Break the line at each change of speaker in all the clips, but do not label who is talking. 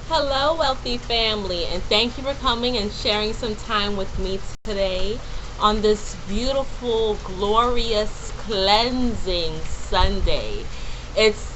Hello, wealthy family, and thank you for coming and sharing some time with me today on this beautiful, glorious, cleansing Sunday. It's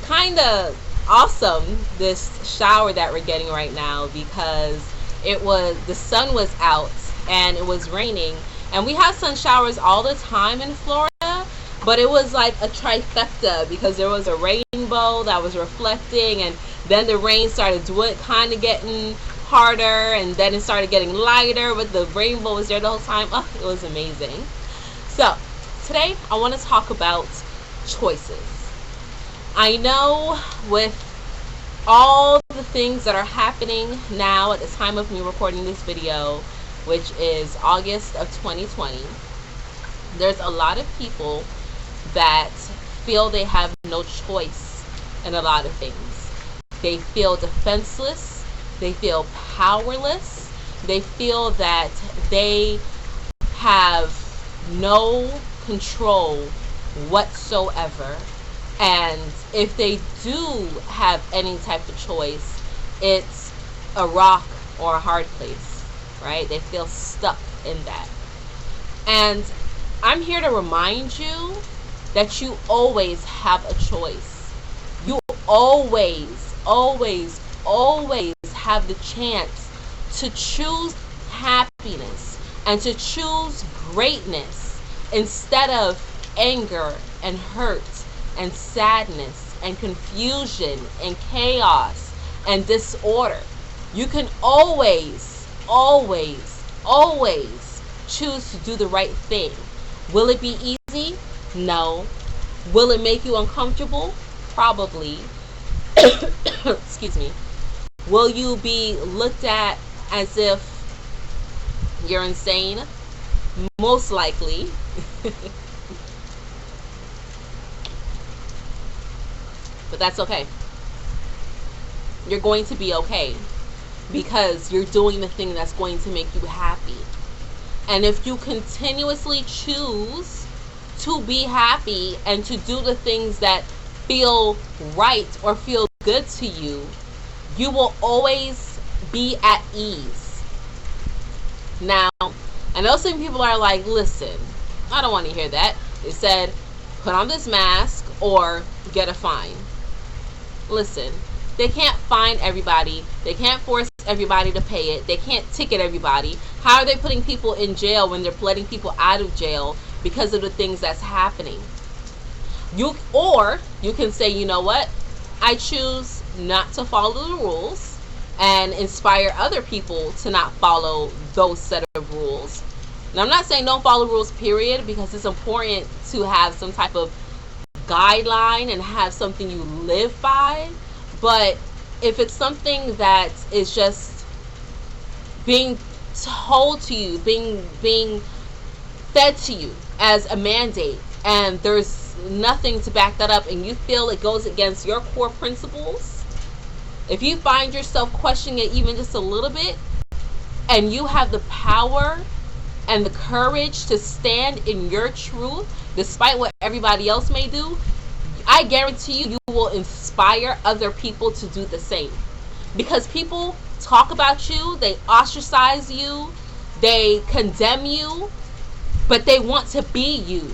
kind of awesome, this shower that we're getting right now, because the sun was out and it was raining, and we have sun showers all the time in Florida, but it was like a trifecta because there was a rainbow that was reflecting, and then the rain started kind of getting harder, and then it started getting lighter, but the rainbow was there the whole time. Oh, it was amazing. So today I want to talk about choices. I know with all the things that are happening now at the time of me recording this video, which is August of 2020, there's a lot of people that feel they have no choice in a lot of things. They feel defenseless, they feel powerless, they feel that they have no control whatsoever. And if they do have any type of choice, it's a rock or a hard place, right? They feel stuck in that. And I'm here to remind you that you always have a choice. You always, always, always have the chance to choose happiness and to choose greatness instead of anger and hurt and sadness and confusion and chaos and disorder. You can always, always, always choose to do the right thing. Will it be easy? No. Will it make you uncomfortable? Probably. Excuse me. Will you be looked at as if you're insane? Most likely. But that's okay. You're going to be okay because you're doing the thing that's going to make you happy. And if you continuously choose to be happy and to do the things that feel right or feel good to you, you will always be at ease. Now, I know some people are like, listen, I don't want to hear that. They said, put on this mask or get a fine. Listen, they can't fine everybody. They can't force everybody to pay it. They can't ticket everybody. How are they putting people in jail when they're letting people out of jail because of the things that's happening? You can say, you know what? I choose not to follow the rules and inspire other people to not follow those set of rules. And I'm not saying don't follow rules, period, because it's important to have some type of guideline and have something you live by. But if it's something that is just being told to you, being fed to you as a mandate, and there's nothing to back that up, and you feel it goes against your core principles, if you find yourself questioning it even just a little bit, and you have the power and the courage to stand in your truth despite what everybody else may do, I guarantee you will inspire other people to do the same. Because people talk about you, they ostracize you, they condemn you, but they want to be you.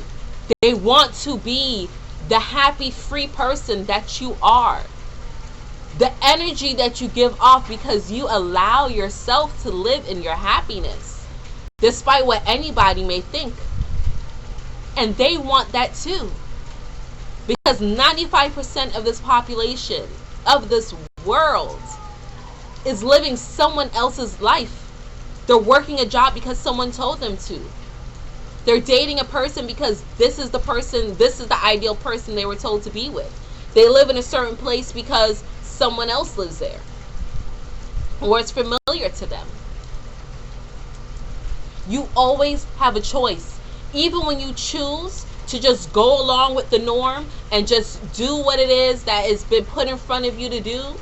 They want to be the happy, free person that you are. The energy that you give off because you allow yourself to live in your happiness, despite what anybody may think. And they want that too. Because 95% of this population, of this world, is living someone else's life. They're working a job because someone told them to. They're dating a person because this is the ideal person they were told to be with. They live in a certain place because someone else lives there, or it's familiar to them. You always have a choice. Even when you choose to just go along with the norm and just do what it is that has been put in front of you to do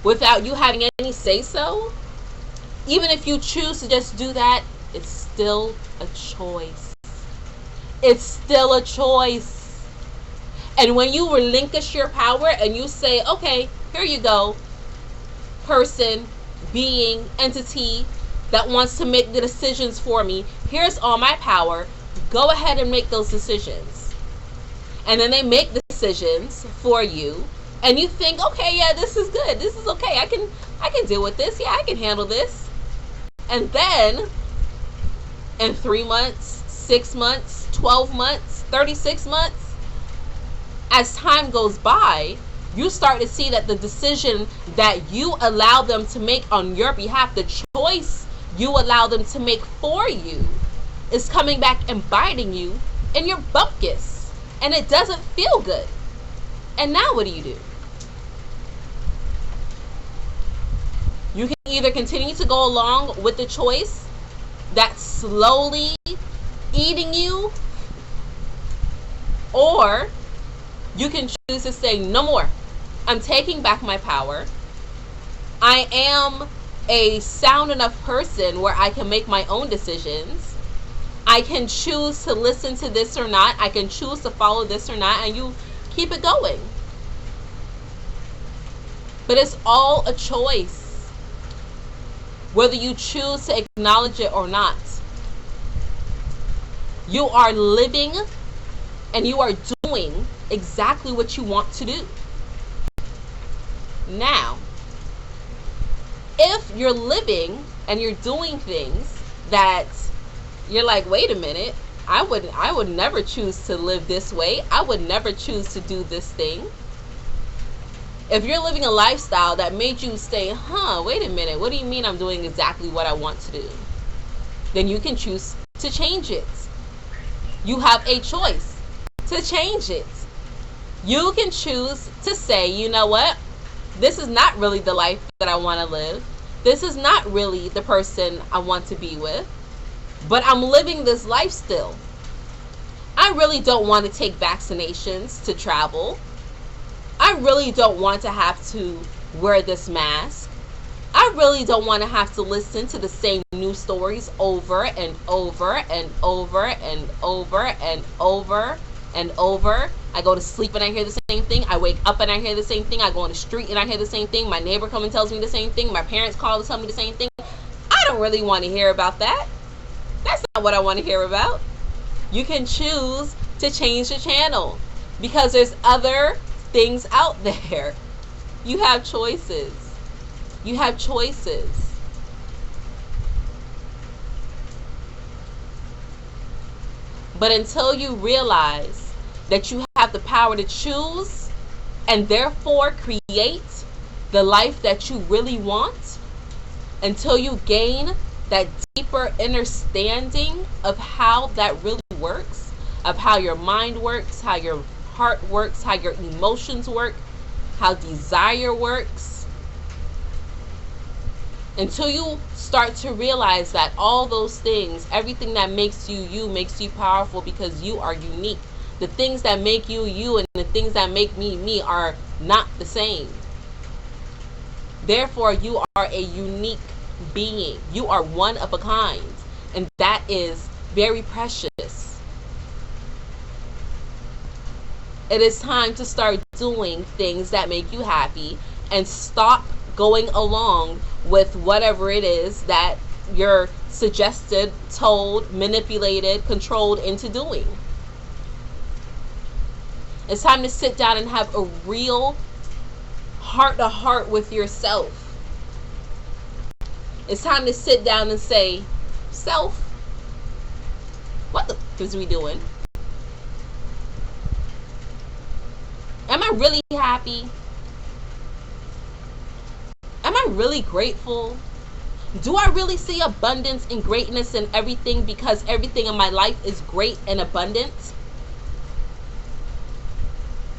without you having any say so, even if you choose to just do that, it's still a choice. It's still a choice. And when you relinquish your power and you say, okay, here you go, person, being, entity that wants to make the decisions for me. Here's all my power. Go ahead and make those decisions. And then they make the decisions for you. And you think, okay, yeah, this is good. This is okay. I can deal with this. Yeah, I can handle this. And then in 3 months, 6 months, 12 months, 36 months, as time goes by, you start to see that the decision that you allow them to make on your behalf, the choice you allow them to make for you, is coming back and biting you in your bumpkus. And it doesn't feel good. And now what do? You can either continue to go along with the choice that's slowly eating you, or you can choose to say, no more. I'm taking back my power. I am a sound enough person where I can make my own decisions. I can choose to listen to this or not. I can choose to follow this or not, and you keep it going. But it's all a choice, whether you choose to acknowledge it or not. You are living and you are doing exactly what you want to do. Now, if you're living and you're doing things that you're like, wait a minute, I would never choose to live this way. I would never choose to do this thing. If you're living a lifestyle that made you say, wait a minute, what do you mean I'm doing exactly what I want to do? Then you can choose to change it. You have a choice to change it. You can choose to say, you know what? This is not really the life that I want to live. This is not really the person I want to be with. But I'm living this life still. I really don't want to take vaccinations to travel. I really don't want to have to wear this mask. I really don't want to have to listen to the same news stories over and over and over and over and over and over. I go to sleep and I hear the same thing. I wake up and I hear the same thing. I go on the street and I hear the same thing. My neighbor comes and tells me the same thing. My parents call to tell me the same thing. I don't really want to hear about that. That's not what I want to hear about. You can choose to change the channel because there's other things out there. You have choices. You have choices. But until you realize that you have the power to choose and therefore create the life that you really want, until you gain that deeper understanding of how that really works, of how your mind works, how your heart works, how your emotions work, how desire works, until you start to realize that all those things, everything that makes you you, makes you powerful because you are unique. The things that make you you and the things that make me me are not the same. Therefore, you are a unique being. You are one of a kind, and that is very precious. It is time to start doing things that make you happy and stop going along with whatever it is that you're suggested, told, manipulated, controlled into doing. It's time to sit down and have a real heart-to-heart with yourself. It's time to sit down and say, self, what the f is we doing? Am I really happy? Am I really grateful? Do I really see abundance and greatness in everything because everything in my life is great and abundant?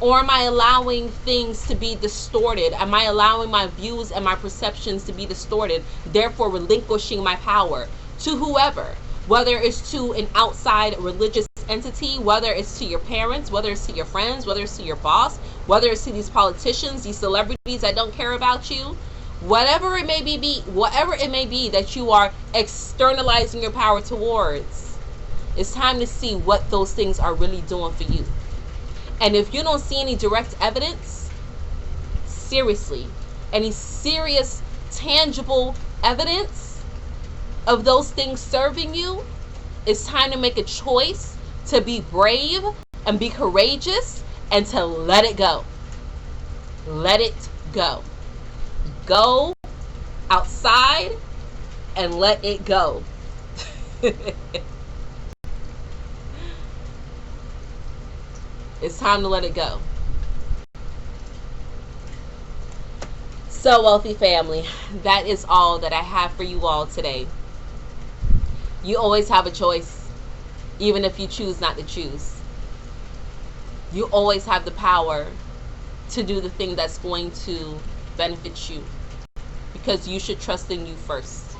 Or am I allowing things to be distorted? Am I allowing my views and my perceptions to be distorted, therefore relinquishing my power to whoever? Whether it's to an outside religious entity, whether it's to your parents, whether it's to your friends, whether it's to your boss, whether it's to these politicians, these celebrities that don't care about you, whatever it may be that you are externalizing your power towards, it's time to see what those things are really doing for you. And if you don't see any direct evidence, seriously, any serious tangible evidence of those things serving you, it's time to make a choice to be brave and be courageous and to let it go. Let it go. Go outside and let it go. It's time to let it go. So, wealthy family, that is all that I have for you all today. You always have a choice, even if you choose not to choose. You always have the power to do the thing that's going to benefit you, because you should trust in you first,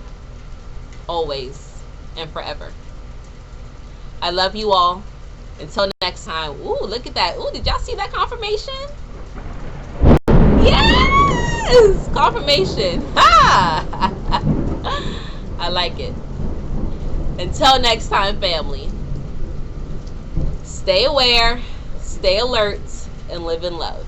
always and forever. I love you all. Until next time. Ooh, look at that. Ooh, did y'all see that confirmation? Yes! Confirmation. Ha! I like it. Until next time, family. Stay aware, stay alert, and live in love.